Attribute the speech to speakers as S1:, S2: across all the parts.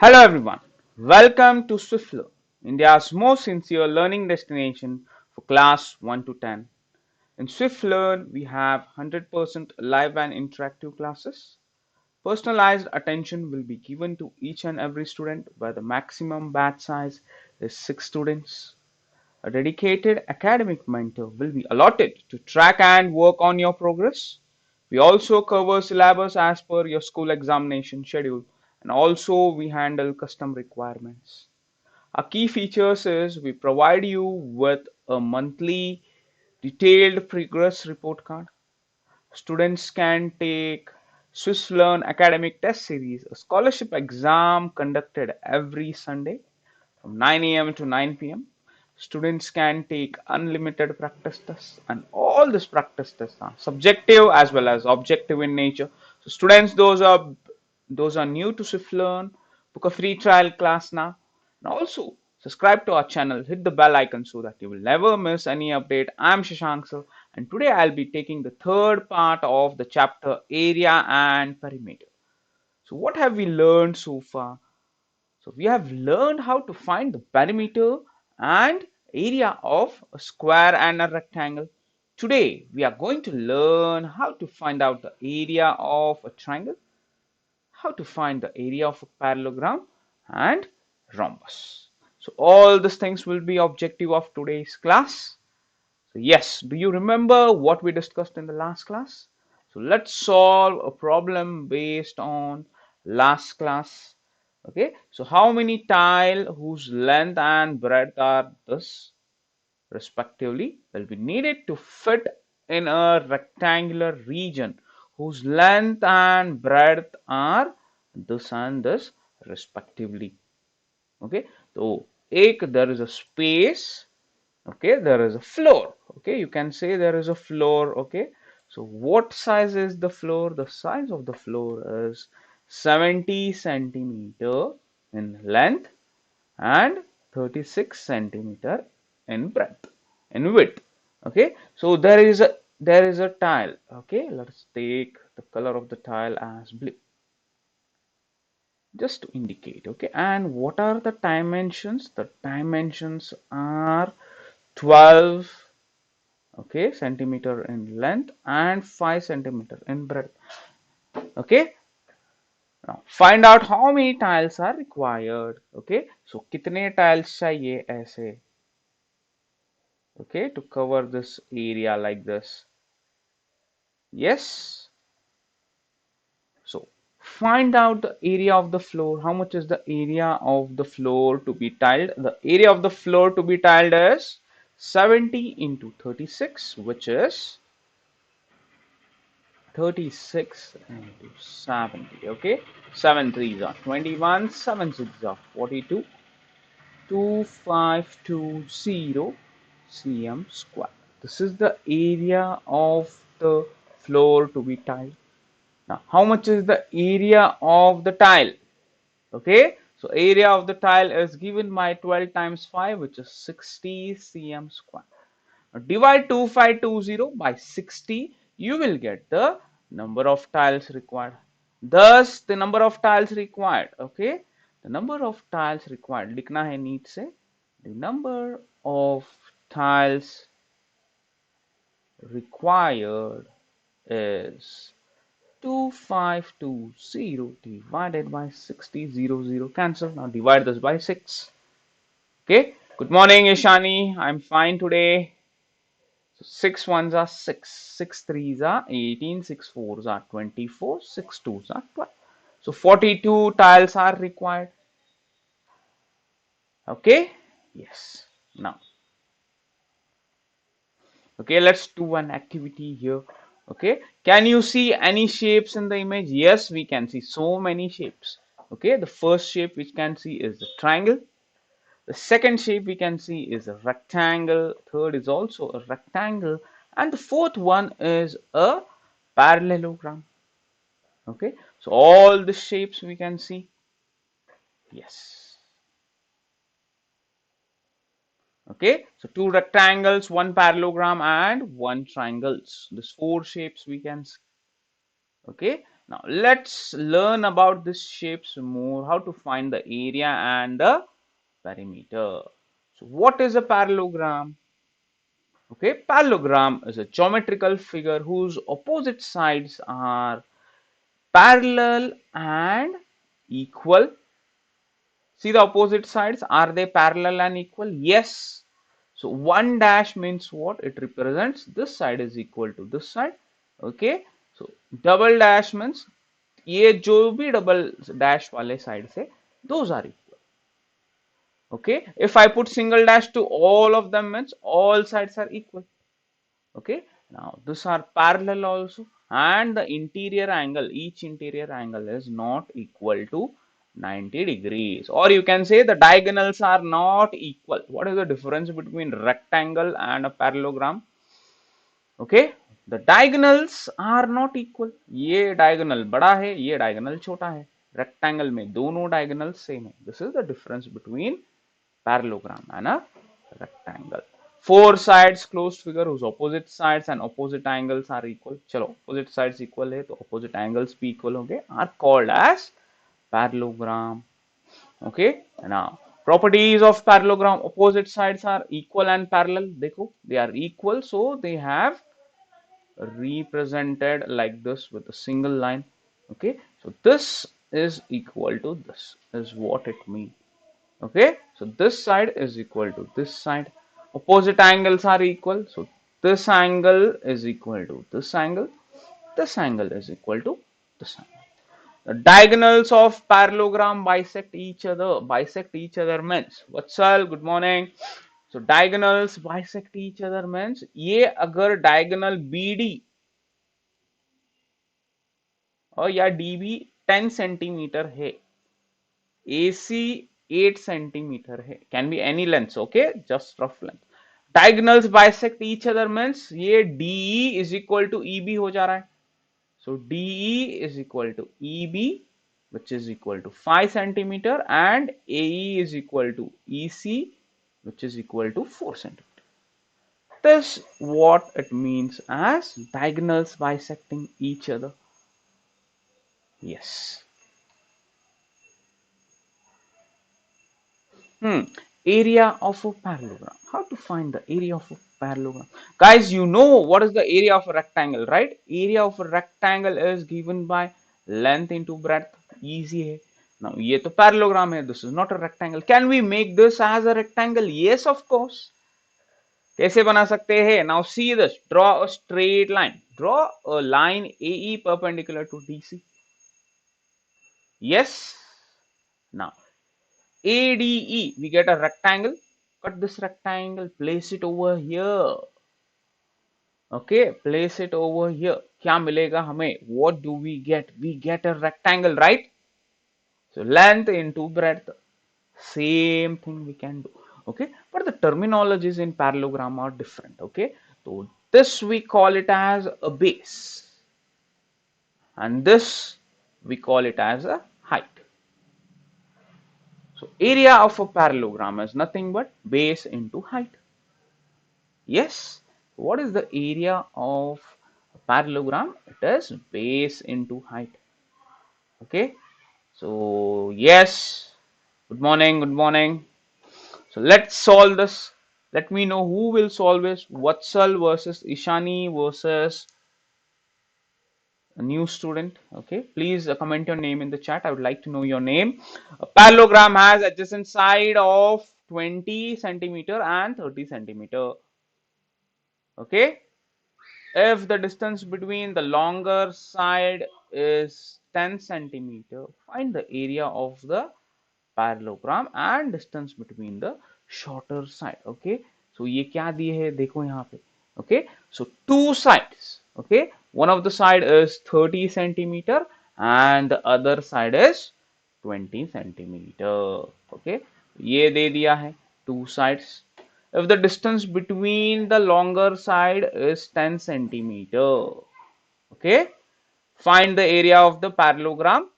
S1: Hello everyone, welcome to Swiflearn, India's most sincere learning destination for class 1 to 10. In Swiflearn, we have 100% live and interactive classes. Personalized attention will be given to each and every student where the maximum batch size is 6 students. A dedicated academic mentor will be allotted to track and work on your progress. We also cover syllabus as per your school examination schedule, and also we handle custom requirements. Our key features is we provide you with a monthly detailed progress report card. Students can take Swisslearn Academic Test Series, a scholarship exam conducted every Sunday from 9 a.m. to 9 p.m. Students can take unlimited practice tests, and all these practice tests are subjective as well as objective in nature. So, students, those are new to Swiflearn, book a free trial class now, and also subscribe to our channel. Hit the bell icon so that you will never miss any update. I'm Shashank sir, and today I'll be taking the third part of the chapter area and perimeter. So, what have we learned so far? So we have learned how to find the perimeter and area of a square and a rectangle. Today we are going to learn how to find out the area of a triangle, how to find the area of a parallelogram and rhombus. So all these things will be objective of today's class. So yes, do you remember what we discussed in the last class? So let's solve a problem based on last class. Okay, so how many tile whose length and breadth are this respectively will be needed to fit in a rectangular region whose length and breadth are this and this respectively. Okay, so एक there is a space. Okay, there is a floor. Okay, you can say there is a floor. Okay, so what size is the floor? The size of the floor is 70 centimeter in length and 36 centimeter in breadth, in width. Okay, so there is a tile. Okay, let's take the color of the tile as blue just to indicate. Okay, and what are the dimensions? The dimensions are 12, okay, centimeter in length and 5 centimeter in breadth. Okay, now find out how many tiles are required. Okay, so कितने tiles चाहिए ऐसे, okay, to cover this area like this. Yes, so find out the area of the floor. How much is the area of the floor to be tiled? The area of the floor to be tiled is 70 into 36, which is 36 into 70. Okay, 7 threes are 21, 7 sixes are 42, 2520 cm square. This is the area of the floor to be tiled. Now, how much is the area of the tile? Okay, so area of the tile is given by 12 times 5, which is 60 cm square. Now, divide 2520 by 60, you will get the number of tiles required. Thus, the number of tiles required, okay, the number of tiles required, लिखना है नीचे से, the number of tiles required is 2520 divided by 6000. Cancel. Now divide this by 6. Okay. Good morning, Ishani. I'm fine today. So 6 ones are 6, 6 threes are 18, 6 fours are 24, 6 twos are 12. So 42 tiles are required. Okay. Yes. Now, okay, let's do an activity here. Okay, can you see any shapes in the image? Yes, we can see so many shapes. Okay, the first shape which can see is the triangle. The second shape we can see is a rectangle. Third is also a rectangle, and the fourth one is a parallelogram. Okay, so all the shapes we can see. Yes. Okay, so two rectangles, one parallelogram, and one triangles. These four shapes we can see. Okay, now let's learn about these shapes more, how to find the area and the perimeter. So what is a parallelogram? Okay, parallelogram is a geometrical figure whose opposite sides are parallel and equal. See the opposite sides, are they parallel and equal? Yes. So one dash means what? It represents this side is equal to this side. Okay, so double dash means ये जो भी double dash वाले side से those are equal. Okay, if I put single dash to all of them means all sides are equal. Okay, now these are parallel also, and the interior angle, each interior angle is not equal to 90 degrees, or you can say the diagonals are not equal. What is the difference between rectangle and a parallelogram? Okay, the diagonals are not equal. ये diagonal बड़ा है, ये diagonal छोटा है. Rectangle में दोनों diagonals same है. This is the difference between parallelogram and a rectangle. Four sides closed figure whose opposite sides and opposite angles are equal. चलो opposite sides equal है तो opposite angles भी equal होंगे, are called as parallelogram. Okay, now properties of parallelogram: opposite sides are equal and parallel. देखो they are equal, so they have represented like this with a single line. Okay, so this is equal to this is what it means. Okay, so this side is equal to this side. Opposite angles are equal, so this angle is equal to this angle, this angle is equal to this angle. The diagonals of parallelogram bisect each other means, what's all, good morning. So diagonals bisect each other means ये अगर diagonal BD और या DB 10 centimetre है, AC 8 centimetre है, can be any length. Okay, just rough length. Diagonals bisect each other means ये DE is equal to EB हो जा रहा है. So DE is equal to EB which is equal to 5 centimeter and AE is equal to EC which is equal to 4 centimeter. This what it means as diagonals bisecting each other. Yes. Area of a parallelogram. How to find the area of a parallelogram? Guys, you know what is the area of a rectangle, right? Area of a rectangle is given by length into breadth. Easy है. Now, ये तो parallelogram है. This is not a rectangle. Can we make this as a rectangle? Yes, of course. कैसे बना सकते हैं? Now see this. Draw a straight line. Draw a line AE perpendicular to DC. Yes. Now ADE, we get a rectangle. Cut this rectangle, place it over here. Okay, place it over here. क्या मिलेगा हमें? What do we get? We get a rectangle, right? So length into breadth. Same thing we can do. Okay, but the terminologies in parallelogram are different. Okay, so this we call it as a base, and this we call it as a height. So area of a parallelogram is nothing but base into height. Yes. What is the area of a parallelogram? It is base into height. Okay. So yes. Good morning. Good morning. So let's solve this. Let me know who will solve this. Vatsal versus Ishani versus a new student. Okay, please comment your name in the chat. I would like to know your name. A parallelogram has adjacent side of 20 centimeter and 30 centimeter. Okay, if the distance between the longer side is 10 centimeter, find the area of the parallelogram and distance between the shorter side. Okay, so ये क्या दिए है देखो यहाँ पे. Okay, so two sides. Okay, one of the side is 30 centimeter and the other side is 20 centimeter. Okay, ये दे दिया है two sides. If the distance between the longer side is 10 centimeter, okay, find the area of the parallelogram.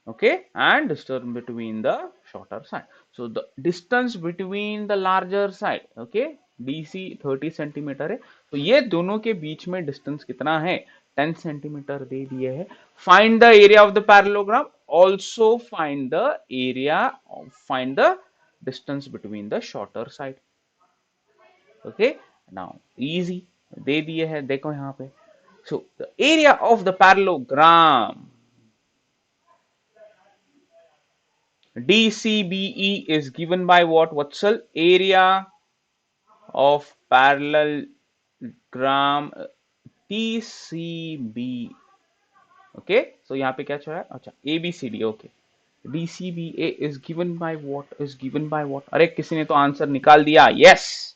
S1: Okay, and distance between the shorter side. So the distance between the larger side, okay, DC 30 centimetre है, तो ये दोनों के बीच में distance कितना है? 10 centimetre दे दिए है. Find the area of the parallelogram. Also find the area, find the distance between the shorter side. Okay, now easy दे दिए है, देखो यहाँ पे. So the area of the parallelogram DCBE is given by what, Vatsal? Area of parallelogram TCB. Okay, so यहाँ पे क्या चल रहा है? अच्छा, ABCD. Okay, DCBA is given by what? Is given by what? अरे किसी ने तो आंसर निकाल दिया. Yes,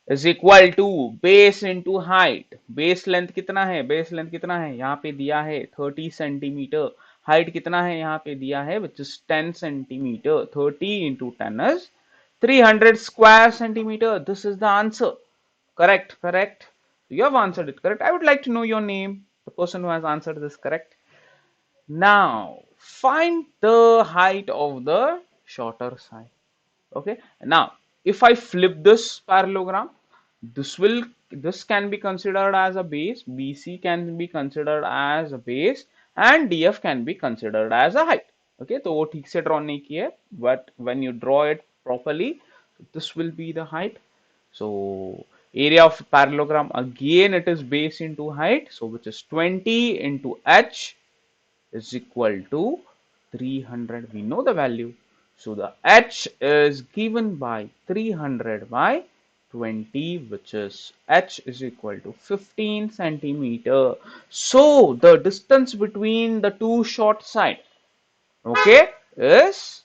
S1: is equal to base into height. Base length कितना है? बेस लेंथ कितना है? यहाँ पे दिया है 30 सेंटीमीटर. हाइट कितना है? यहाँ पे दिया है which is 10 centimetre. 30 into 10 is 300 square centimeter. This is the answer. Correct, correct. You have answered it correct. I would like to know your name, the person who has answered this correct. Now find the height of the shorter side. Okay, now if I flip this parallelogram, this can be considered as a base, BC can be considered as a base, and DF can be considered as a height. Okay, तो वो ठीक से draw नहीं किया है, but when you draw it properly, this will be the height. So area of parallelogram, again it is base into height, so which is 20 into h is equal to 300. We know the value. So the h is given by 300 by 20, which is h is equal to 15 centimeter. So the distance between the two short sides, okay, is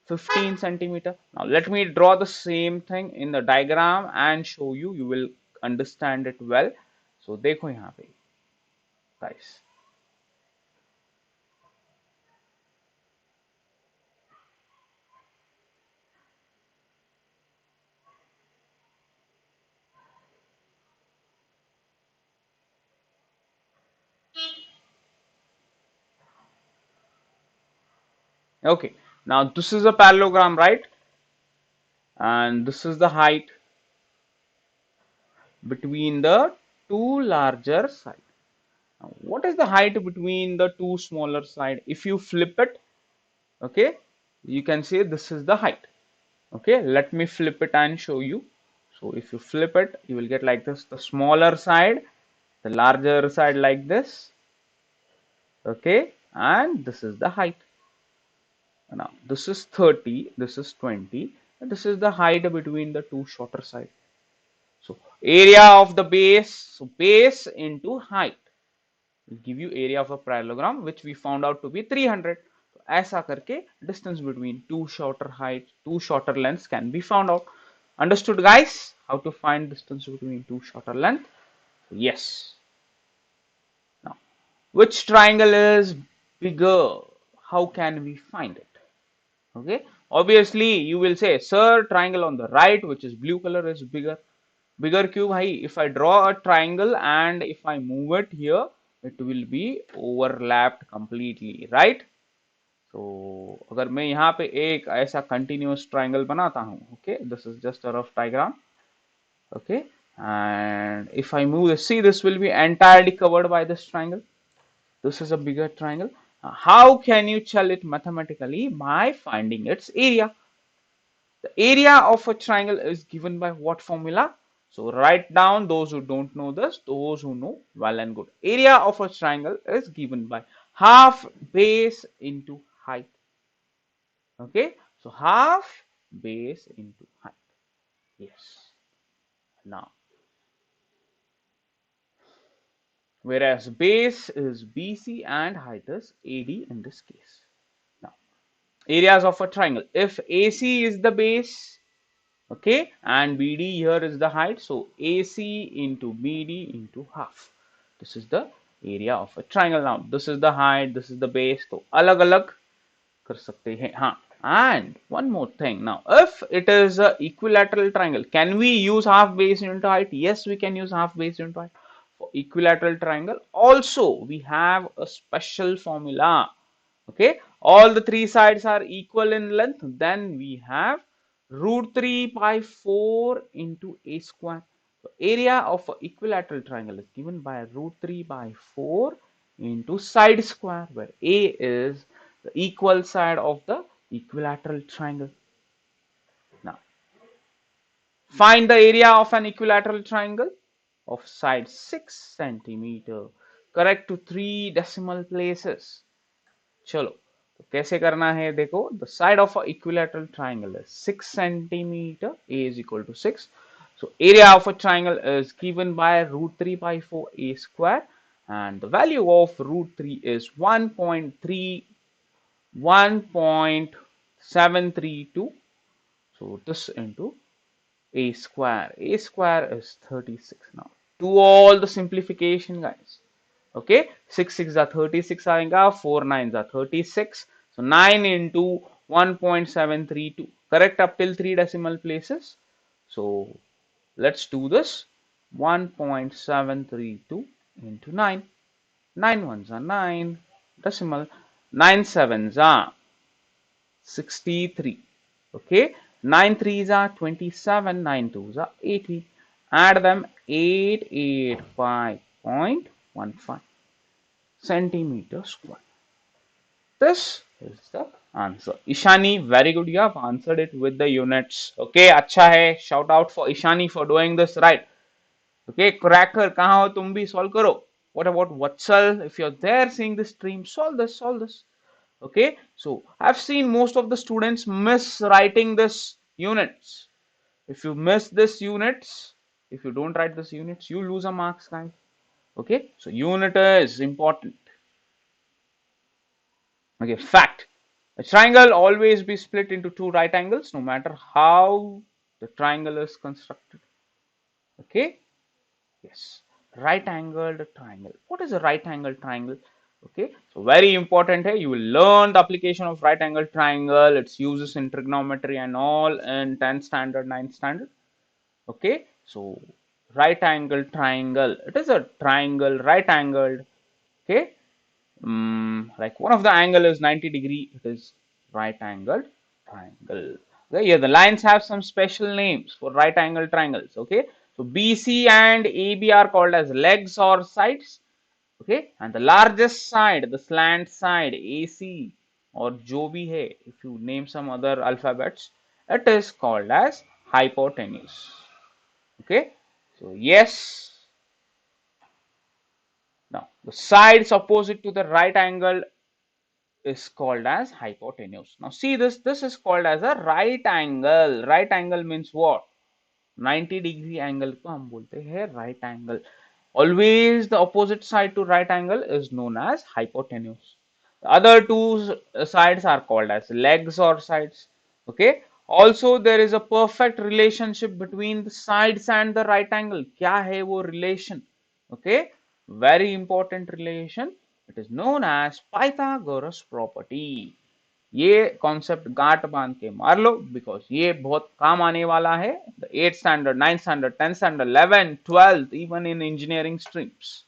S1: 15 centimeter. Now let me draw the same thing in the diagram and show you. You will understand it well. So देखो यहाँ पे guys. Okay, now this is a parallelogram, right? And this is the height between the two larger sides. Now, what is the height between the two smaller sides? If you flip it, okay, you can say this is the height. Okay, let me flip it and show you. So if you flip it, you will get like this: the smaller side, the larger side, like this. Okay, and this is the height. Now this is 30, this is 20, and this is the height between the two shorter sides. So area of the base, so base into height will give you area of a parallelogram, which we found out to be 300. So ऐसा करके distance between two shorter heights, two shorter lengths can be found out. Understood, guys? How to find distance between two shorter lengths? Yes. Now, which triangle is bigger? How can we find it? Okay, obviously you will say, sir, triangle on the right, which is blue color, is bigger. Bigger क्यों भाई? If I draw a triangle and if I move it here, it will be overlapped completely, right? So अगर मैं यहाँ पे एक ऐसा continuous triangle बनाता हूँ, okay, this is just a rough diagram, okay, and if I move this, see, this will be entirely covered by this triangle. This is a bigger triangle. How can you tell it mathematically? By finding its area. The area of a triangle is given by what formula? So write down, those who don't know this, those who know, well and good. Area of a triangle is given by half base into height. Okay, so half base into height. Yes. Now, whereas base is BC and height is AD in this case. Now, areas of a triangle. If AC is the base, okay, and BD here is the height, so AC into BD into half. This is the area of a triangle. Now this is the height, this is the base, तो अलग अलग कर सकते हैं. हाँ, and one more thing. Now if it is a equilateral triangle, can we use half base into height? Yes, we can use half base into height. For equilateral triangle also we have a special formula. Okay, all the three sides are equal in length, then we have root 3 by 4 into a square. The area of an equilateral triangle is given by root 3 by 4 into side square, where A is the equal side of the equilateral triangle. Now, find the area of an equilateral triangle of side 6 centimeter. Correct to 3 decimal places. चलो तो कैसे करना है देखो the side of a equilateral triangle is 6 centimeter. A is equal to 6. So area of a triangle is given by root 3 by 4 a square, and the value of root 3 is 1.732. So this into a square. A square is 36. Now do all the simplification, guys. Okay, 6 6 are 36 आएगा, 4 9 are 36. So 9 into 1.732. Correct up till 3 decimal places. So let's do this. 1.732 into 9. 9 ones are 9 decimal. 9 sevens are 63. Okay, 9 threes are 27, 9 twos are 80. Add them, 885.15 centimeter square. This is the answer. Ishani, very good. You have answered it with the units. Okay, अच्छा है. Shout out for Ishani for doing this right. Okay, cracker, कहाँ हो तुम भी solve करो. What about Vatsal? If you're there seeing this stream, solve this, solve this. Okay, so I've seen most of the students miss writing this units. If you miss this units, if you don't write this units, you lose a marks, guys. Okay, so unit is important. Okay, fact. A triangle always be split into two right angles no matter how the triangle is constructed. Okay, yes, right angled triangle. What is a right angled triangle? Okay, so very important here. You will learn the application of right angled triangle, its uses in trigonometry and all in 10th standard, 9th standard. Okay, so right angled triangle. It is a triangle, right angled. Okay, like one of the angle is 90-degree, it is right angled triangle. Okay, yeah, the lines have some special names for right angled triangles. Okay, so BC and AB are called as legs or sides. Okay, and the largest side, the slant side, AC or jo bhi hai, if you name some other alphabets, it is called as hypotenuse. Okay, so yes. Now the sides opposite to the right angle is called as hypotenuse. Now see this, this is called as a right angle. Right angle means what? 90-degree angle को हम बोलते हैं right angle. Always the opposite side to right angle is known as hypotenuse. The other two sides are called as legs or sides. Okay. Also there is a perfect relationship between the sides and the right angle. क्या है वो relation? Okay. Very important relation. It is known as Pythagoras property. ये concept गांठ बांध के मार लो because ये बहुत काम आने वाला है the 8th standard 9th standard 10th standard 11th 12th even in engineering streams.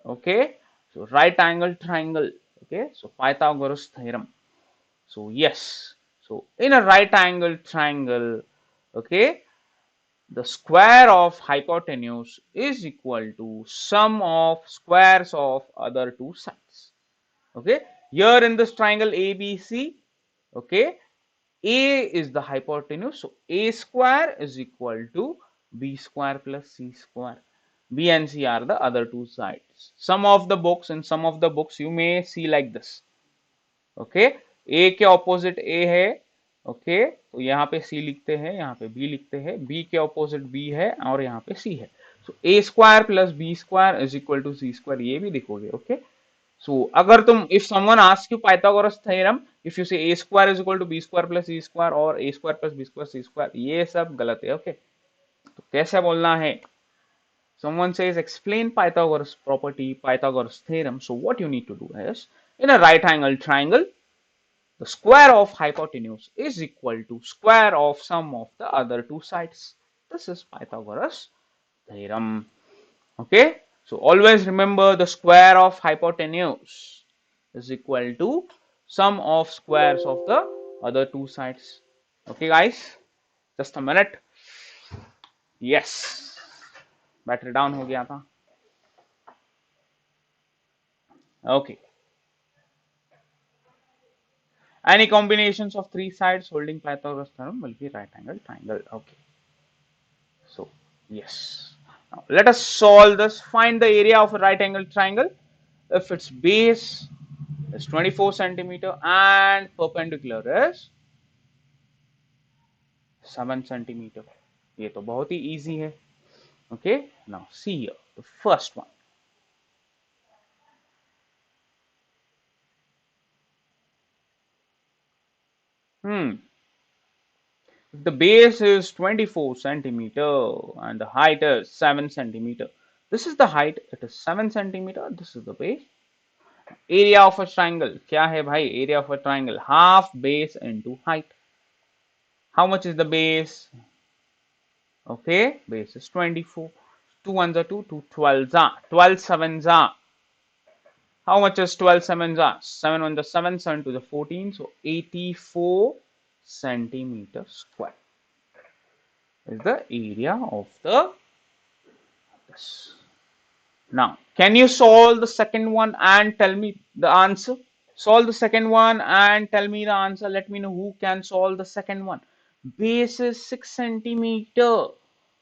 S1: Okay, so right angle triangle. Okay, so Pythagoras theorem. So yes, so in a right angle triangle, okay, the square of hypotenuse is equal to sum of squares of other two sides. Okay, here in this triangle ABC, okay, A is the hypotenuse, so A square is equal to B square plus C square. B and C are the other two sides. Some of the books, in some of the books, you may see like this. Okay, A के opposite A है, okay, तो यहाँ पे C लिखते हैं, यहाँ पे B लिखते हैं, B के opposite B है और यहाँ पे C है. So A square plus B square is equal to C square, ये भी लिखोगे. Okay. So, अगर तुम if someone asks you Pythagoras theorem, if you say a square is equal to b square plus c square or a square plus b square c square, ये सब गलत है. Okay, तो कैसे बोलना है? Someone says explain Pythagoras property, Pythagoras theorem. So what you need to do is, in a right angle triangle, the square of hypotenuse is equal to square of sum of the other two sides. This is Pythagoras theorem. Okay, so always remember the square of hypotenuse is equal to sum of squares of the other two sides. Okay guys, just a minute. Yes, battery down हो गया था। Okay, any combinations of three sides holding Pythagoras theorem will be right angle triangle. Okay, so yes, now let us solve this. Find the area of a right angle triangle if its base is 24 centimeter and perpendicular is 7 centimeter. ये तो बहुत ही easy है. Okay, now see here the first one. If the base is 24 centimeter and the height is 7 centimeter, this is the height, it is 7 centimeter, this is the base. Area of a triangle, क्या है भाई? Area of a triangle, half base into height. How much is the base? Okay, base is 24. 2 ones are 2, 2 12s are, 12 sevens are. How much is 12 sevens are? 7 ones are 7, 7 to the 14, so 84 centimeter square is the area of the this. Now, can you solve the second one and tell me the answer? Solve the second one and tell me the answer. Let me know who can solve the second one. Base is 6 centimeter.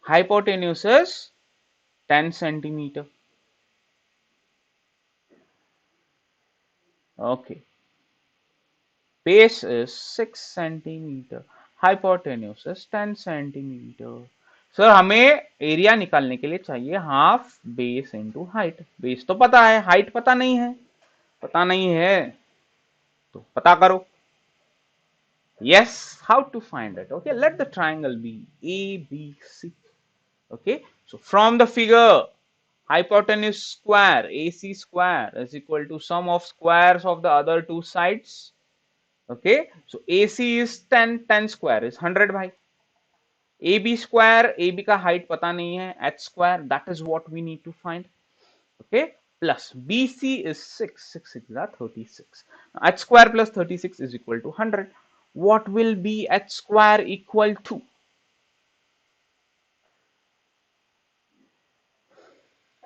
S1: Hypotenuse is 10 centimeter. Okay. Base is 6 centimeter. Hypotenuse is 10 centimeter. Sir हमें area निकालने के लिए चाहिए half base into height. Base तो पता है, height पता नहीं है. पता नहीं है तो पता करो. Yes, how to find it? Okay, let the triangle be ABC. Okay, so from the figure, hypotenuse square AC square is equal to sum of squares of the other two sides. Okay, so AC is 10, 10 square is 100 bhai. AB square, AB का height पता नहीं है, H square, that is what we need to find. Okay, plus BC is 6, 6 6 is 36. Now, H square plus 36 is equal to 100. What will be H square equal to?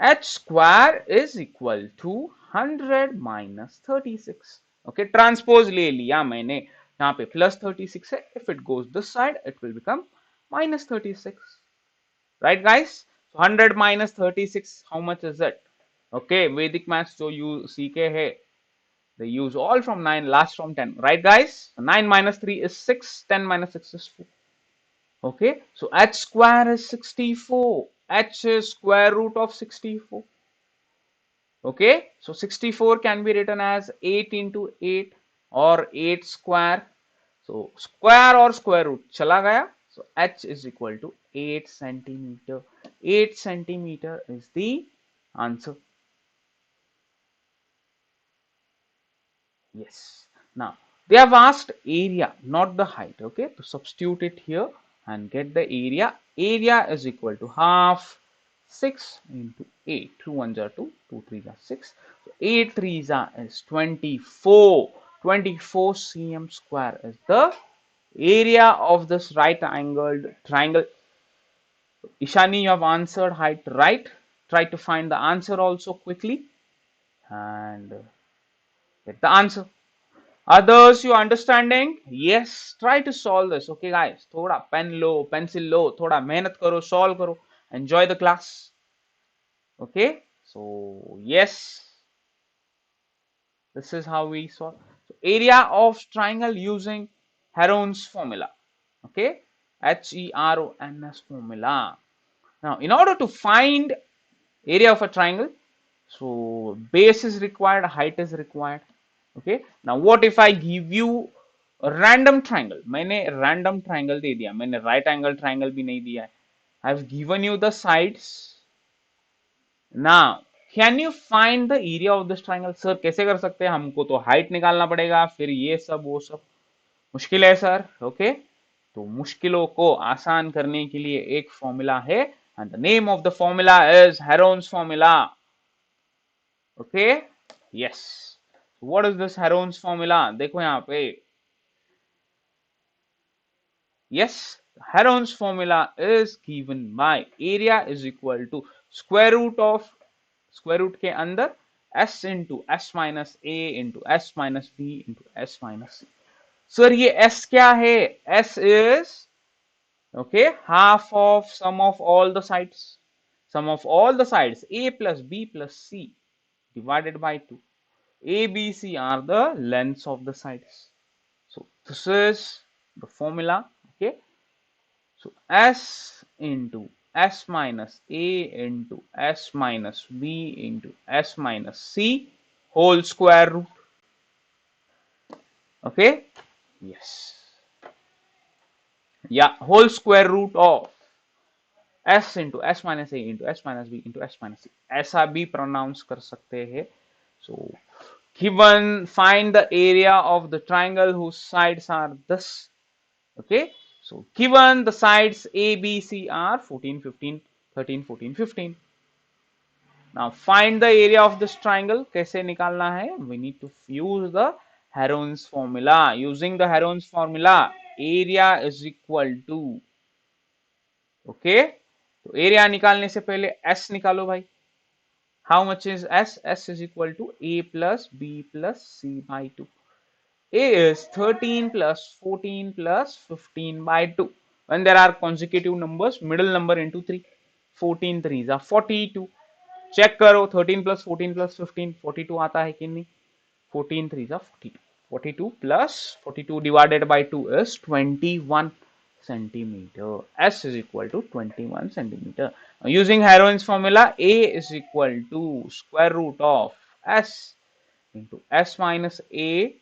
S1: H square is equal to 100 minus 36. Okay, transpose ले लिया मैंने, यहाँ पे plus 36 है, if it goes this side it will become minus 36. Right guys, so 100 minus 36, how much is it? Okay, Vedic maths जो you सीखे है, they use all from 9, last from 10. Right guys, 9 minus 3 is 6, 10 minus 6 is 4. Okay, so H square is 64. H is square root of 64. Okay, so 64 can be written as 8 into 8 or 8 square. So square or square root chala gaya. So H is equal to 8 centimeter. 8 centimeter is the answer. Yes. Now they have asked area, not the height. Okay, to substitute it here and get the area. Area is equal to half 6 into 8. 2 ones are 2, 2 3s are 6. So 8 3s are is 24. 24 cm square is the area of this right angled triangle. Ishani, you have answered height right. Try to find the answer also quickly and get the answer. Others, you understanding? Yes, try to solve this. Okay guys, थोड़ा pen लो, pencil लो, थोड़ा मेहनत करो, solve करो, enjoy the class. Okay, so yes, this is how we solve. So, area of triangle using Heron's formula. Okay, Herons formula. Now, in order to find area of a triangle, so base is required, height is required. Okay, now what if I give you a random triangle? मैंने random triangle दे दिया, मैंने right angle triangle भी नहीं दिया है. I've given you the sides. Now, can you find the area of this triangle? Sir, कैसे कर सकते हैं? हमको तो height निकालना पड़ेगा, फिर ये सब वो सब मुश्किल है सर. ओके, तो मुश्किलों को आसान करने के लिए एक फॉर्मूला है and the name of the formula is Heron's formula. Okay, yes. So what is this Heron's formula? देखो यहाँ पे. Yes, Heron's formula is given by area is equal to square root के अंदर s into S minus A into S minus B into S minus C. Sir ये s क्या है? s is okay half of sum of all the sides, a plus b plus c divided by 2. A, B, C are the lengths of the sides. So this is the formula. Okay, so s into s minus a into s minus b into s minus c whole square root. Okay, yes, yeah, whole square root of s into s minus a into s minus b into s minus c. ऐसा भी pronounce कर सकते हैं. So given, find the area of the triangle whose sides are this. Okay, so given the sides a b c are 14 15 13 14 15. Now find the area of this triangle. कैसे निकालना है? We need to use the Heron's formula. Using the Heron's formula, area is equal to, okay, तो area निकालने से पहले s निकालो भाई. How much is s? s is equal to a plus b plus c by 2. a is 13 plus 14 plus 15 by 2. When there are consecutive numbers, middle number into 3. 14 3s are 42. Check करो 13 plus 14 plus 15 42 आता है कि नहीं? 14 3s are 42. 42 plus 42 divided by 2 is 21 centimeter. S is equal to 21 centimeter. Now, using Heron's formula, A is equal to square root of S into S minus A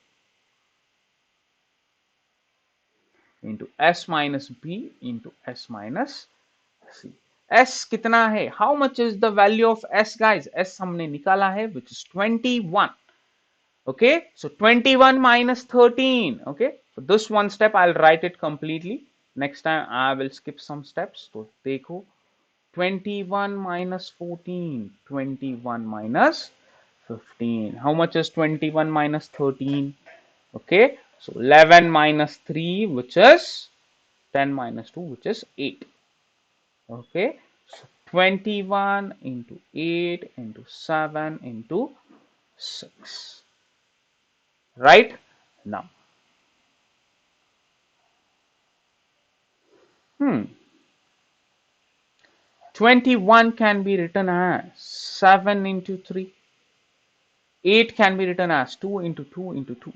S1: into S minus B into S minus C. S कितना है? How much is the value of S, guys? S हमने निकाला है, which is 21. Okay, so 21 minus 13. Okay, so this one step I'll write it completely. Next time I will skip some steps. So देखो 21 minus 14, 21 minus 15. How much is 21 minus 13? Okay, so 11 minus 3, which is 10 minus 2, which is 8. Okay, so 21 into 8 into 7 into 6. Right now, 21 can be written as 7 into 3. 8 can be written as 2 into 2 into 2.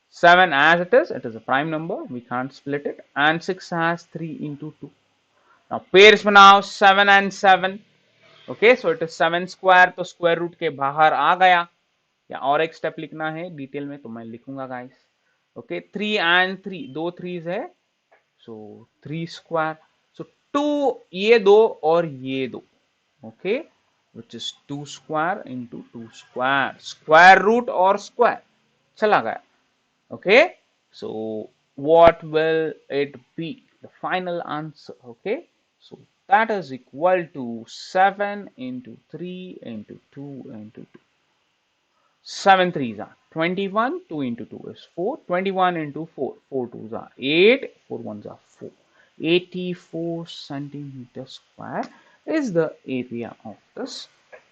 S1: 7 as it is a prime number, we can't split it, and 6 as 3 into 2. Now pairs बनाओ 7 and 7. Okay, so it is 7 square, तो square root के बाहर आ गया. या और एक step लिखना है डिटेल में तो मैं लिखूंगा गाइस. ओके, 3 and 3, दो 3s है, so 3 square. So 2 ये दो और ये दो. Okay, which is 2 square into 2 square. Square root or square चला गया. Okay, so what will it be? The final answer. Okay, so that is equal to 7 into 3 into 2 into 2. 7 3s are 21, 2 into 2 is 4, 21 into 4, 4 2s are 8, 4 1s are 4. 84 centimeter square is the area of this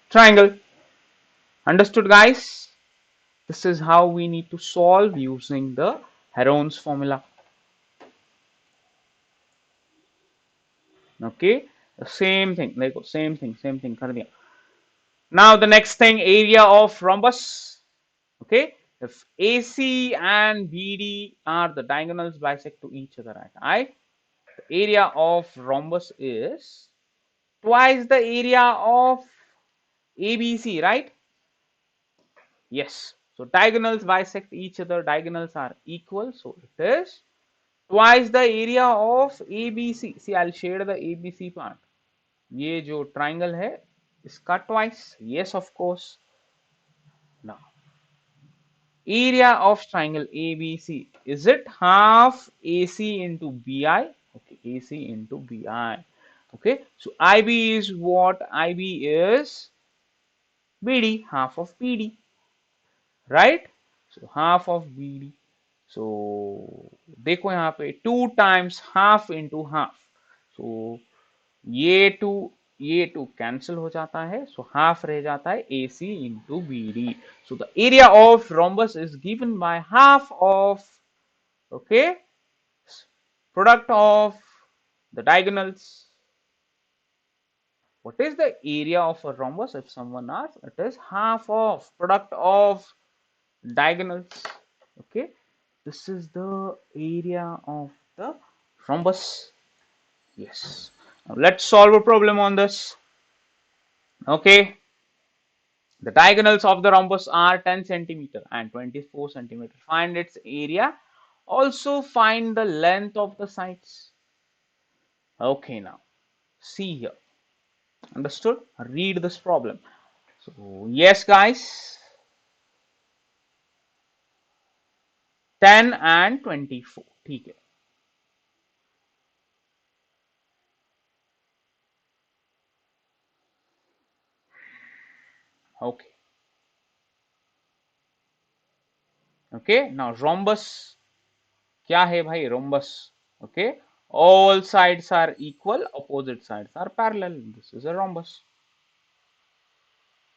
S1: triangle. Understood, guys? This is how we need to solve using the Heron's formula. Okay, the same thing, like same thing kar diya. Now the next thing, area of rhombus. Okay, if AC and BD are the diagonals bisect to each other at I, the area of rhombus is twice the area of ABC, right? Yes. So diagonals bisect each other, diagonals are equal, so it is twice the area of ABC. See, I'll shade the ABC part. ये जो triangle है इसका twice. Yes, of course. Now, area of triangle ABC, is it half AC into BI? Okay, AC into BI. Okay, so IB is what? IB is BD, half of BD, right? So half of BD. So देखो यहाँ पे 2 times half into half. So ये 2 ये to cancel हो जाता है, so half रह जाता है AC into BD. So the area of rhombus is given by half of, okay, product of the diagonals. What is the area of a rhombus? If someone asks, it is half of product of diagonals. Okay, this is the area of the rhombus. Yes. Now let's solve a problem on this. Okay, the diagonals of the rhombus are 10 centimeter and 24 centimeter. Find its area. Also find the length of the sides. Okay, now see here. Understood? Read this problem. So yes guys, 10 and 24. ठीक है. Okay. Okay. Now rhombus क्या है भाई? Rhombus. Okay. All sides are equal, opposite sides are parallel. This is a rhombus.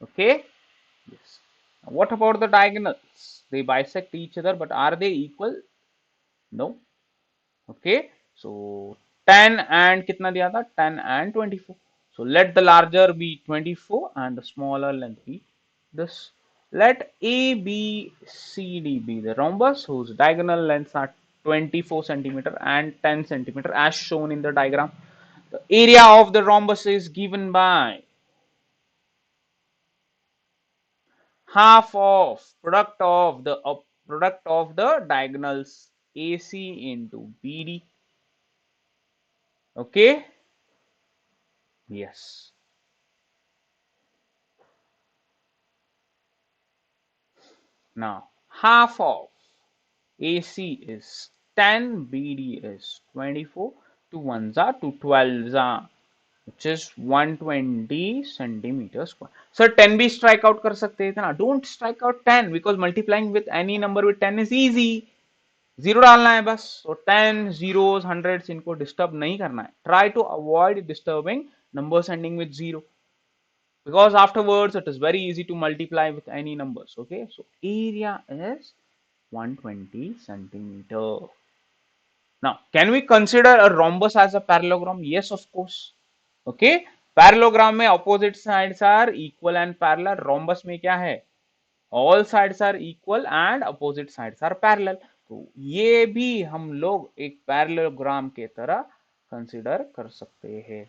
S1: Okay. Yes. Now, what about the diagonals? They bisect each other, but are they equal? No. Okay. So 10 and कितना दिया था? 10 and 24. So let the larger be 24 and the smaller length be this. Let ABCD be the rhombus whose diagonal lengths are 24 centimeter and 10 centimeter as shown in the diagram. The area of the rhombus is given by half of product of the diagonals AC into BD. Okay. Yes. Now half of AC is 10, BD is 24, 2 ones are 2 12s are, which is 120 centimeters square. Sir 10 भी strike out कर सकते थे ना? Don't strike out 10 because multiplying with any number with 10 is easy. Zero डालना है बस. So 10 zeros 100s इनको disturb नहीं करना है. Try to avoid disturbing numbers ending with 0 because afterwards it is very easy to multiply with any numbers. Okay, so area is 120 centimeter. Now, can we consider a rhombus as a parallelogram? Yes, of course. Okay, parallelogram में opposite sides are equal and parallel. Rhombus में क्या है? All sides are equal and opposite sides are parallel. तो ये भी हम लोग एक parallelogram के तरह consider कर सकते हैं.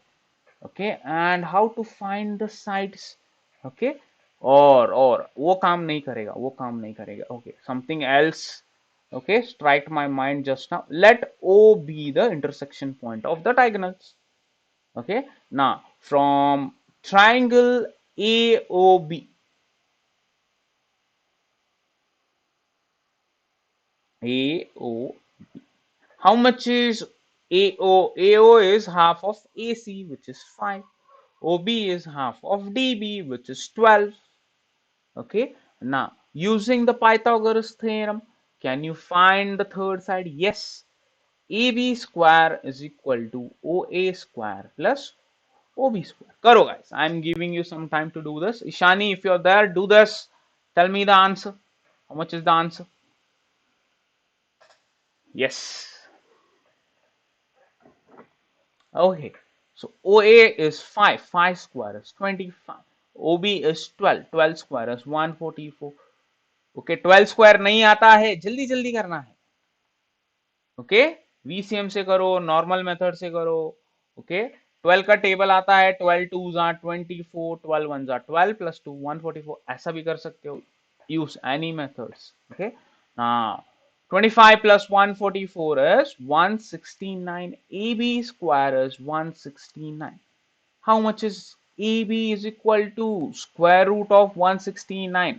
S1: Okay, and how to find the sides? Okay, और वो काम नहीं करेगा, वो काम नहीं करेगा. Okay, something else. Okay, strike my mind just now. Let O be the intersection point of the diagonals. Okay, now from triangle AOB, AO, how much is AO? AO is half of AC, which is 5. OB is half of DB, which is 12. Okay, now using the Pythagoras theorem, can you find the third side? Yes. AB square is equal to OA square plus OB square. Karo guys, I'm giving you some time to do this. Ishani, if you're there, do this. Tell me the answer. How much is the answer? Yes. Okay. So OA is 5. 5 square is 25. OB is 12. 12 square is 144. Okay 12 square नहीं आता है, जल्दी जल्दी करना है. Okay VCM से करो, normal method से करो. ओके 12 का टेबल आता है, 12 टू जा 24, 12 वन जा 12 प्लस 2 144. ऐसा भी कर सकते हो. Use any methods. Okay now 25 plus 144 is 169. AB square is 169. How much is AB is equal to square root of 169.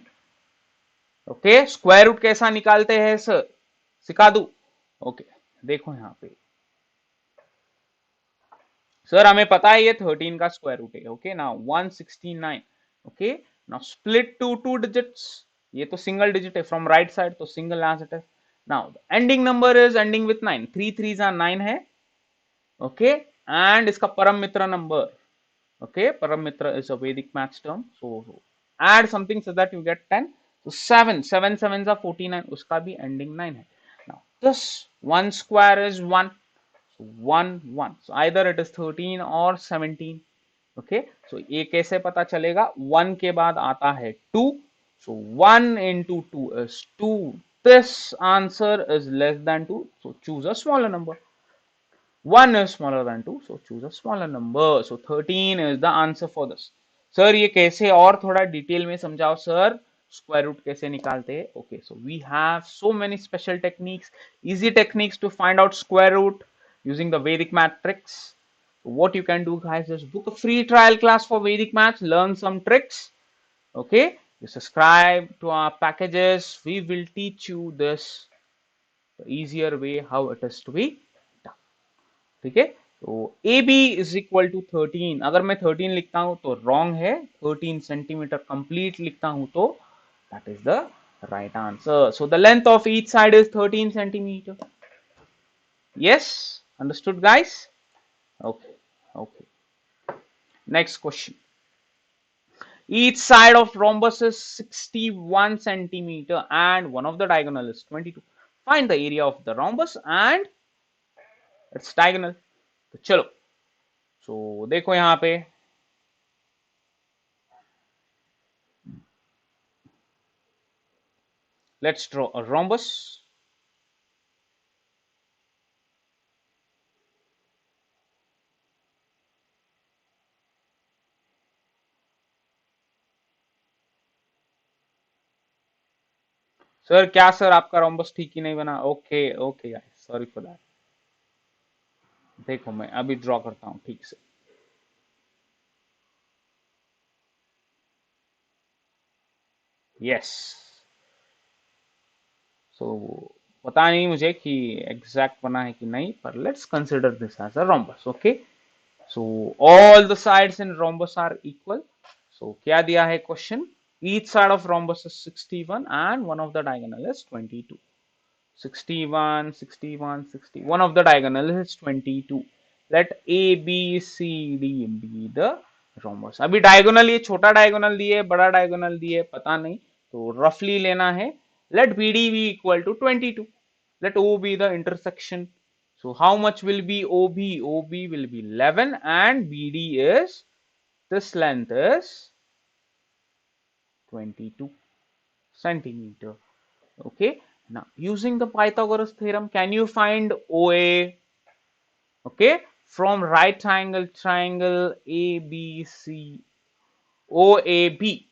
S1: Okay square root कैसा निकालते हैं सर, सिखा दू. ओके देखो यहां पे सर हमें पता है ये 13 का स्क्वायर रूट है. Okay now 169. Okay now split to two digits. ये तो सिंगल डिजिट है फ्रॉम राइट साइड, तो single as it is. Now ending number is ending with 9. 3 3 9 है. ओके एंड इसका परम मित्र number Okay, Paramitra is a Vedic maths term. So add something so that you get 10. So 7, 7 sevens are 49. Uska bhi ending 9 hai. Now this 1 square is 1. So 1, 1. So either it is 13 or 17. Okay, so ये कैसे पता चलेगा? 1 के बाद आता है 2. So 1 into 2 is 2. This answer is less than 2. So choose a smaller number. 1 is smaller than 2, so choose a smaller number. So 13 is the answer for this. Sir, ये कैसे और थोड़ा डिटेल में समझाओ सर, स्क्वायर रूट कैसे निकालते हैं? Okay, so we have so many special techniques, easy techniques to find out square root using the Vedic math tricks. So what you can do, guys, is book a free trial class for Vedic maths, learn some tricks. Okay, you subscribe to our packages. We will teach you this the easier way how it is to be done. ठीक है, तो A B is equal to 13. अगर मैं 13 लिखता हूं तो wrong है. 13 centimetre complete लिखता हूं तो that is the right answer. So the length of each side is 13 centimetre. Yes, understood guys? Okay, okay. Next question. Each side of rhombus is 61 centimeter and one of the diagonal is 22. Find the area of the rhombus and its diagonal. तो चलो, सो देखो यहां पे let's draw a rhombus. Sir क्या sir आपका rhombus ठीक ही नहीं बना? Okay okay guys, sorry for that. देखो मैं अभी ड्रॉ करता हूं ठीक से. यस, सो पता नहीं मुझे कि एग्जैक्ट बना है कि नहीं, पर let's consider this as a rhombus. Okay, so all the sides in rhombus are equal. So क्या दिया है question? Each side of rhombus is 61 and one of the diagonal is 22. 61, 61, 60. One of the diagonal is 22. Let A, B, C, D be the rhombus. अभी diagonal ये छोटा diagonal दिए, बड़ा diagonal दिए, पता नहीं, तो रफली लेना है. Let BD be equal to 22. Let O be the intersection. So how much will be OB? OB will be 11 and BD is, this length is 22 centimeter. Okay, now using the Pythagoras theorem, can you find OA? Okay, from right angle triangle ABC, OAB.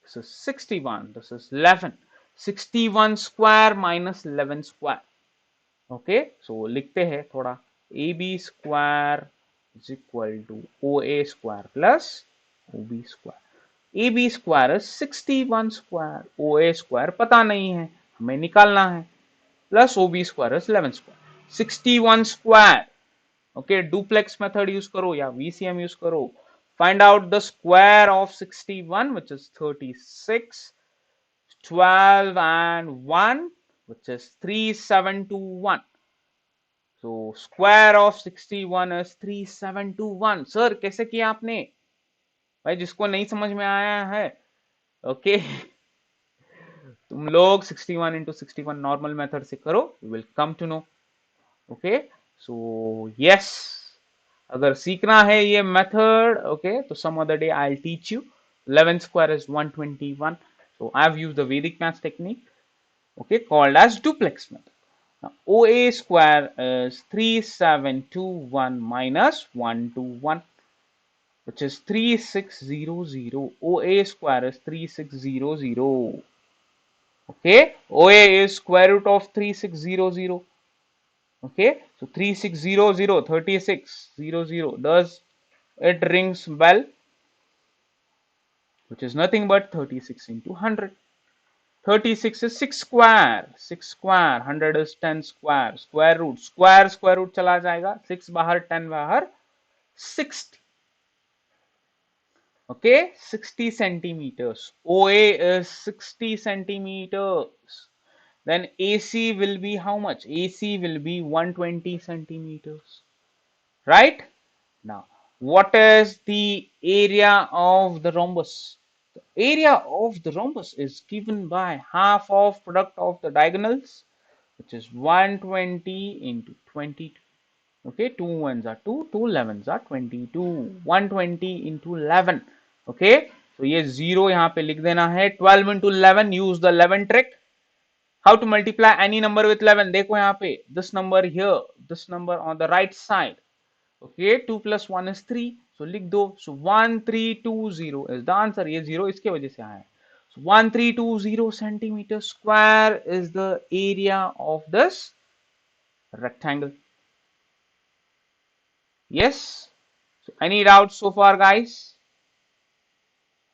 S1: This is 61, this is 11. 61 square minus 11 square. Okay, so लिखते हैं थोड़ा. AB square is equal to OA square plus OB square. AB square is 61 square. OA square पता नहीं है, हमें निकालना है. Plus OB square is 11 square. 61 square. Okay, duplex method use करो या VCM use करो. Find out the square of 61, which is 36, 12 and 1, which is 3721. So square of 61 is 3721. Sir, कैसे किया आपने? भाई जिसको नहीं समझ में आया है, ओके, तुम लोग 61 into 61 नॉर्मल मेथड से करो, you will come to know. Okay, so yes, अगर सीखना है ये मेथड, ओके, तो some other day I will teach you. 11 square is 121. So I have used the Vedic math technique, okay, called as duplex method. Now, OA square is 3721 minus 121, which is 3600. OA square is 3600. Okay, OA is square root of 3600. Okay, so 3600, 3600, does it rings bell? Which is nothing but 36 into 100. 36 is 6 square, 6 square, 100 is 10 square, square root चला जाएगा, 6 बाहर, 10 बाहर, 60. Okay, 60 centimeters. OA is 60 centimeters. Then AC will be how much? AC will be 120 centimeters. Right? Now, What is the area of the rhombus? The area of the rhombus is given by half of product of the diagonals, which is 120 into 22. Okay, 2 ones are 2, 2 11s are 22, 120 into 11. Okay, so ये 0 यहाँ पे लिख देना है. 12 into 11, use the 11 trick. How to multiply any number with 11? देखो यहाँ पे, this number here, this number on the right side. Okay, 2 plus 1 is 3. So लिख दो. So 1320 is the answer. ये 0 इसके वजह से आया है. So 1320 centimeter square is the area of this rectangle. Yes. So any doubts so far, guys?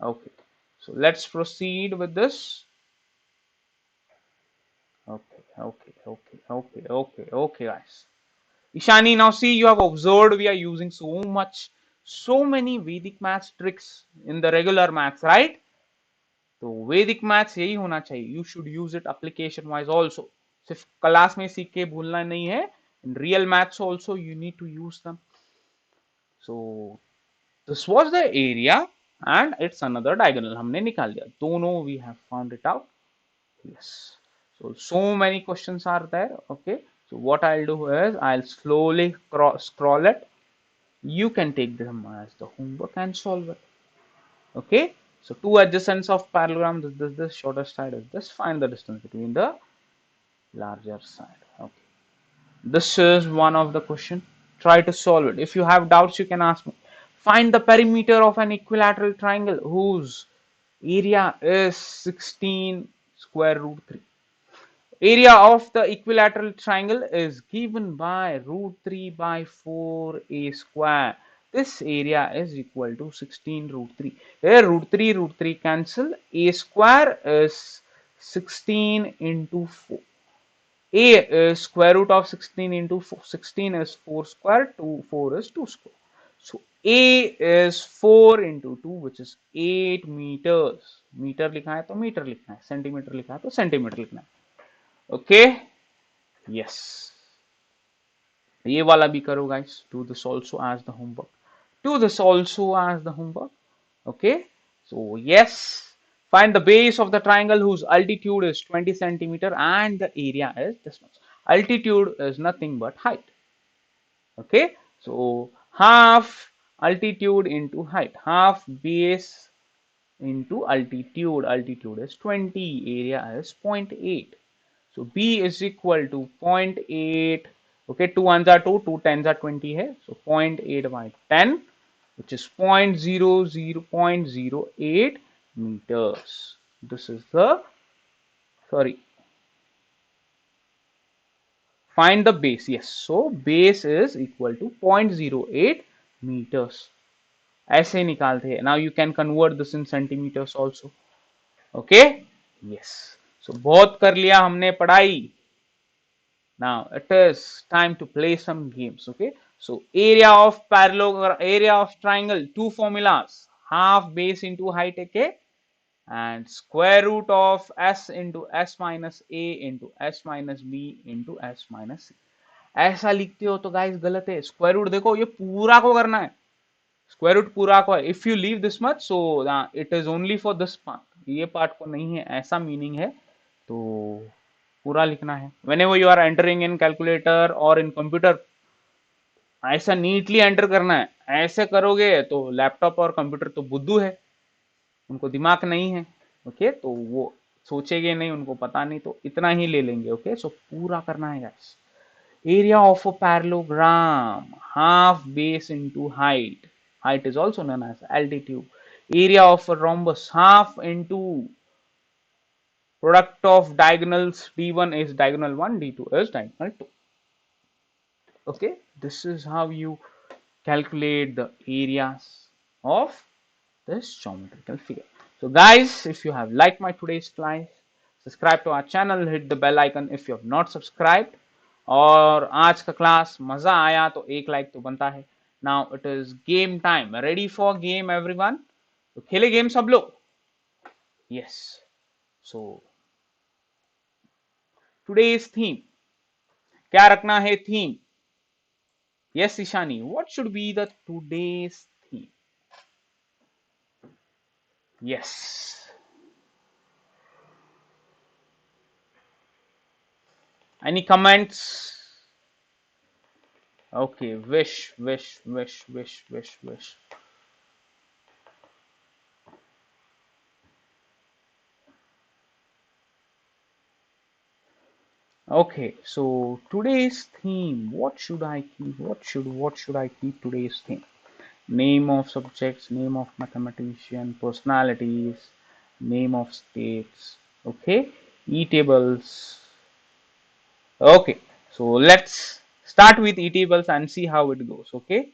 S1: Okay. So let's proceed with this. Okay, guys. Ishani, now see, you have observed we are using so many Vedic maths tricks in the regular maths, right? तो वैदिक maths यही होना चाहिए. You should use it application wise also. सिर्फ class में सीख के भूलना नहीं है. In real maths also you need to use them. So this was the area and it's another diagonal. हमने निकाल दिया दोनों. We have found it out. Yes. So many questions are there. Okay. So what I'll do is I'll slowly scroll it. You can take them as the homework and solve it. Okay. So two adjacents of parallelogram. This shorter side is this. Find the distance between the larger side. Okay. This is one of the question. Try to solve it. If you have doubts, you can ask me. Find the perimeter of an equilateral triangle whose area is 16 square root 3. Area of the equilateral triangle is given by root 3 by 4a square. This area is equal to 16 root 3. Here root 3 cancel. A square is 16 into 4. A is square root of 16 into 4. 16 is 4 square, 4 is 2 square. So A is 4 into 2, which is 8 meters. Metre लिखा है तो metre लिखना है, centimetre लिखा है तो centimetre लिखना है. ओके, यस, ये वाला भी करो guys. Do this also as the homework. Do this also as the homework. Okay, so yes, find the base of the triangle whose altitude is 20 centimeter and the area is this much. Altitude is nothing but height. Okay, so half altitude into height, half base into altitude. Altitude is 20, area is 0.8. So B is equal to 0.8. Okay, 2 ones are 2, 2 tens are 20 है. So 0.8 by 10, which is 0.08 meters. This is the, sorry, find the base. Yes, so base is equal to 0.08 meters. ऐसे निकालते हैं. Now you can convert this in centimeters also. Okay, yes. So बहुत कर लिया हमने पढ़ाई. Now it is time to play some games. Okay, so area of parallelogram, area of triangle, two formulas: half base into height AK and square root of s into s minus a into s minus b into s minus c. ऐसा लिखते हो तो guys गलत है. Square root देखो, ये पूरा को करना है. स्क्वायर रूट पूरा को है. If you leave this much, so it is only for this part. ये पार्ट को नहीं है, ऐसा मीनिंग है. तो पूरा लिखना है. whenever you are entering in calculator और in computer, ऐसा नीटली एंटर करना है. ऐसे करोगे तो लैपटॉप और कंप्यूटर तो बुद्धू है, उनको दिमाग नहीं है. ओके, तो वो सोचेंगे नहीं, उनको पता नहीं, तो इतना ही ले लेंगे. ओके, सो पूरा करना है guys. area of a parallelogram, half base into height. Height is also known as altitude. Area of a rhombus, half into product of diagonals. D1 is diagonal 1, D2 is diagonal 2. Okay, this is how you calculate the areas of this geometrical figure. So guys, if you have liked my today's class, subscribe to our channel, hit the bell icon if you have not subscribed. और आज का class मजा आया तो एक like तो बनता है. Now it is game time. Ready for game everyone? तो खेले गेम सब लोग? यस. सो टुडेज थीम क्या रखना है? Theme Yes, Ishani, what should be the today's theme? Yes. Any comments? Okay, wish, wish, wish, wish, wish, wish. Okay, so today's theme, what should I keep? What should I keep today's theme? Name of subjects, name of mathematician, personalities, name of states. Okay, e-tables. Okay, so let's start with e-tables and see how it goes. Okay,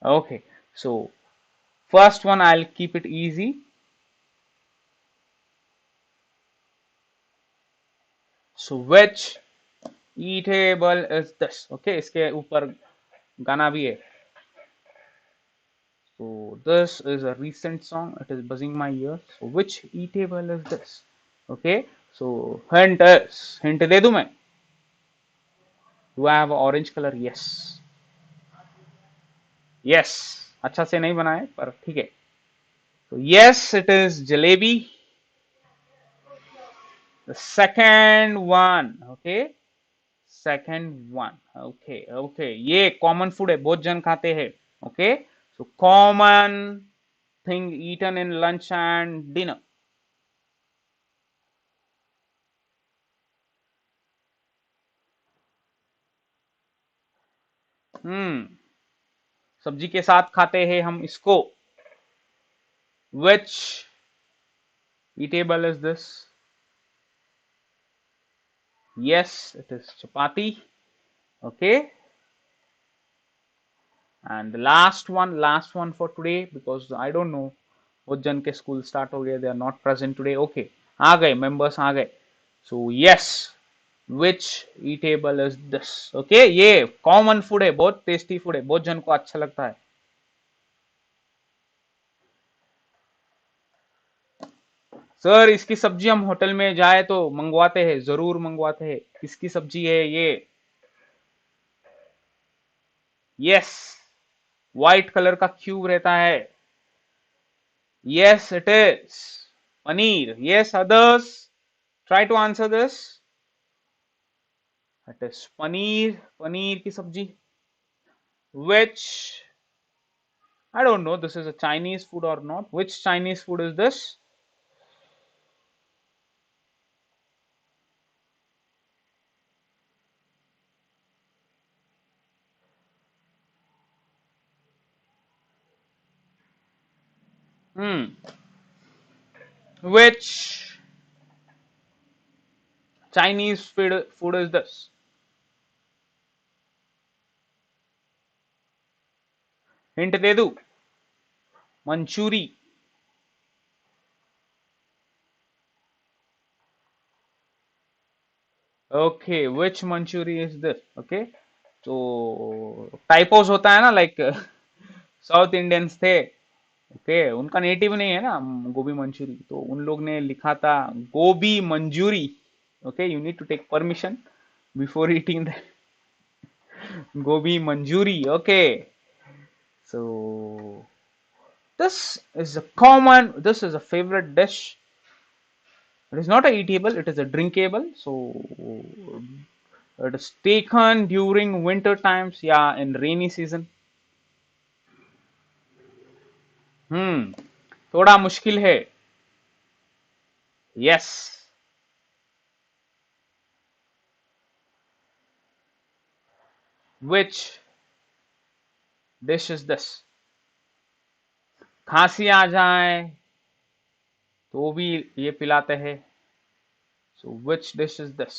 S1: okay. So first one, I'll keep it easy. So which e-table is this? Okay, इसके ऊपर गाना भी है. So this is a recent song. It is buzzing my ears. So which e-table is this? Okay. So hint दे दूं मैं? Do I have an orange color? Yes. Yes. अच्छा से नहीं बना है पर ठीक है. So yes, it is jalebi. The second one. Okay. Second one. Okay. Okay. ये common food है. बहुत जन खाते हैं. Okay. So common thing eaten in lunch and dinner. सब्जी के साथ खाते हैं हम इसको. Which eatable is this? Yes, it is chapati. Okay. And the last one for today because I don't know. बहुत जन के स्कूल स्टार्ट हो गए. They are not present today. Okay. आ गए members आ गए. So yes, which eatable is this? Okay. ये common food है. बहुत tasty food है. बहुत जन को अच्छा लगता है. सर इसकी सब्जी हम होटल में जाए तो मंगवाते हैं. जरूर मंगवाते हैं. किसकी सब्जी है ये? यस, व्हाइट कलर का क्यूब रहता है. Yes it is paneer. Yes others try to answer this. It is paneer. Paneer की सब्जी. Which I don't know this is a Chinese food और not. Which Chinese food is this? Which Chinese food is this? Hint दे दू? Manchurian. Okay which Manchurian is this? Okay तो टाइपोस होता है ना लाइक साउथ इंडियंस थे. Okay उनका नेटिव नहीं है ना गोभी मंचूरी. तो उन लोग ने लिखा था गोभी मंजूरी. Okay you need to take permission before eating the gobhi मंजूरी. Okay so this is a favorite dish. It is not a eatable, it is a drinkable. So it is taken during winter times, yeah, in rainy season. थोड़ा मुश्किल है. Yes. Which dish is this? खांसी आ जाए तो भी ये पिलाते हैं. So which dish is this?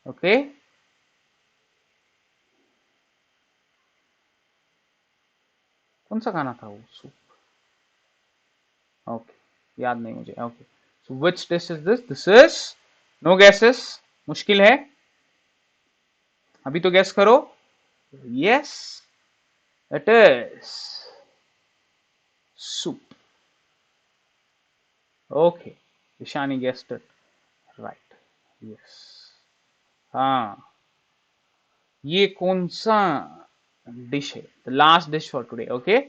S1: Okay. कौन सा खाना था वो? सूप. ओके याद नहीं मुझे. Okay so which dish is this? This is no guesses. मुश्किल है. अभी तो गैस करो. Yes it is soup. Okay, Ishani guessed it right. Yes, हाँ, ये कौन सा डिश है? The last dish for today, okay.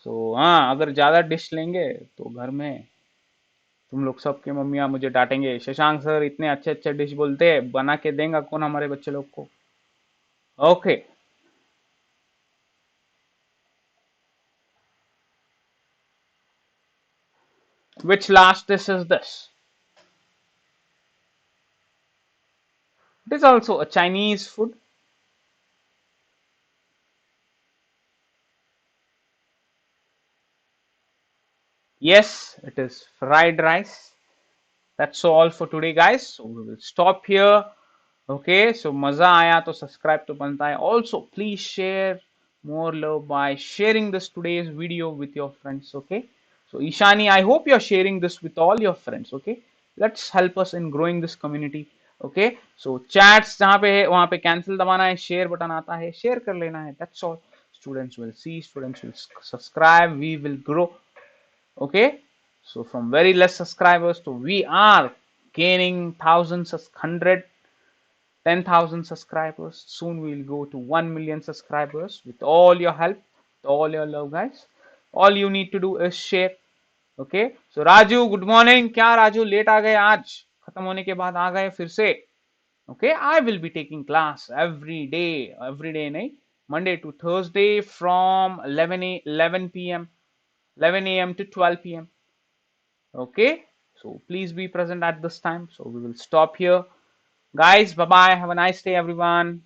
S1: So हाँ, अगर ज्यादा डिश लेंगे तो घर में तुम लोग सबके मम्मियाँ मुझे डांटेंगे, शशांक सर इतने अच्छे अच्छे डिश बोलते हैं, बना के देंगे कौन हमारे बच्चे लोग को? Okay, which last dish is this? It is also a Chinese food. Yes, it is fried rice. That's all for today, guys. So we will stop here. Okay, so मजा आया तो सब्सक्राइब तो बनता है. Also, please share more love by sharing this today's video with your friends. Okay, so Ishani, I hope you're sharing this with all your friends. Okay, let's help us in growing this community. Okay, so chats जहाँ पे है वहाँ पे cancel दबाना है, share button आता है, share कर लेना है. That's all. Students will see, students will subscribe, we will grow. Okay, so from very less subscribers to we are gaining thousands, 10,000 subscribers. Soon we will go to 1 million subscribers with all your help, with all your love, guys. All you need to do is share. Okay, so Raju, good morning. क्या Raju late आ गए? आज खत्म होने के बाद आ गए फिर से? Okay, I will be taking class every day नहीं, Monday to Thursday from 11 p.m. 11 a.m. to 12 p.m. Okay, so please be present at this time. So we will stop here, guys. Bye bye, have a nice day everyone.